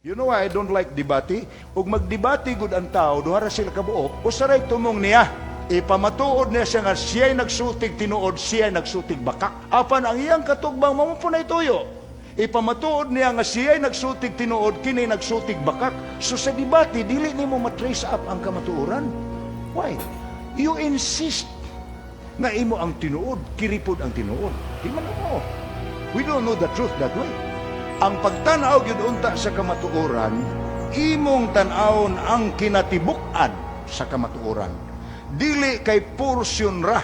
You know why I don't like debate? Ug magdebate gud ang tao, duha ra sila kabuok, usaray tumong niya. Ipamatuod niya siya nga siya'y nagsutig tinuod, siya'y nagsutig bakak. Apan ang iyang katugbang mamupunay tuyo. Ipamatuod niya nga siya'y nagsutig tinuod, kini nagsutig bakak. So sa debate, dili nimo matrace up ang kamatuoran. Why? You insist nga imo ang tinuod, kiripod ang tinuod. Di man mo. We don't know the truth that way. Ang pagtanaw gyud unta sa kamatuoran, imong tan-awon ang kinatibuk-an sa kamatuoran. Dili kay porsyon ra.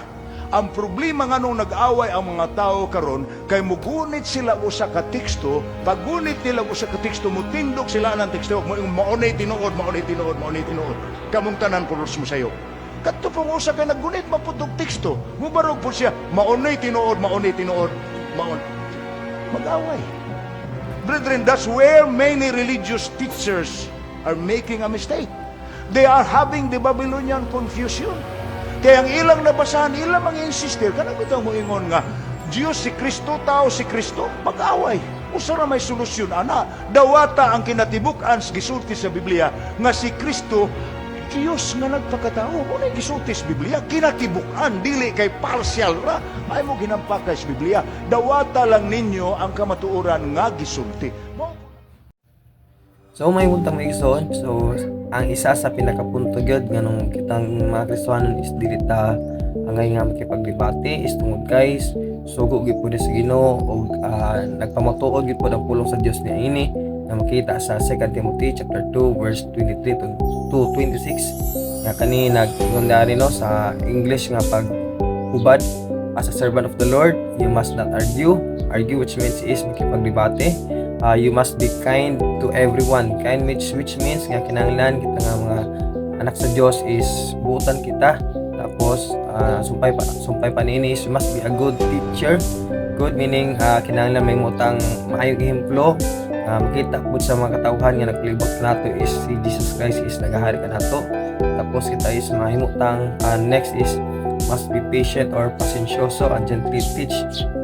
Ang problema nga nung nag-away ang mga tao karon kay mugunit sila usa ka teksto, paggunit nila usa ka teksto, mutindog sila ng teksto, maunay tinuod, maunay tinuod, maunay tinuod. Kamong tanan pulos mo sayo. Kadto pang usa ka naggunit maputog teksto, mubarog po siya, maunay tinuod, maunay tinuod, maun. Mag-away. Brethren, that's where many religious teachers are making a mistake. They are having the Babylonian confusion. Kaya ang ilang nabasahan, ilang mga insister, kanang mo ingon nga, Diyos si Kristo, tao si Kristo, mag-away. Usara may solusyon, ana. Dawata ang kinatibukan, gisulti sa Biblia, nga si Kristo, Diyos nga nagpakatao. Muna yung gisulti sa Biblia, kinatibukan, dili kay partial ra. Ay mo ginampakay sa Biblia. Dawata lang ninyo ang kamatuoran nga gisulti. So may untang may igsoon. So ang isa sa pinakapunto gyud nganong kitang mga Kristiyanon is dili ta angay nga makipagdebate is tungod guys sugo gyud pud sa Ginoo og nagpamatuod gyud pud ang pulong sa Dios niya ini na makita sa 2 Timothy chapter 2 verse 23 to 26 nga kani nag-ingon dari no sa English nga pag hubad as a servant of the Lord, you must not argue which means is makipagdebate. You must be kind to everyone. Kind which means nga kinahanglan kita nga mga anak sa Dios is buutan kita. Tapos sumpay pa niini, you must be a good teacher. Good meaning kinahanglan may mutang maayong ehemplo. Makita pud sa mga katawhan nga naglibot nato is si Jesus Christ is nagahari kanato. Tapos kita is mahimutang next is must be patient or pasensyoso and gently teach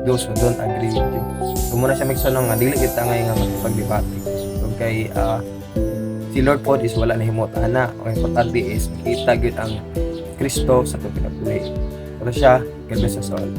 those who don't agree with you. Kung muna siya magsunong nga dili kita ngayon nga magpagdebate. So kay si Lord po is wala na himota na. O importante is makita gyud ang Kristo sa tuwing pinabuhi. Pero siya, God bless us all.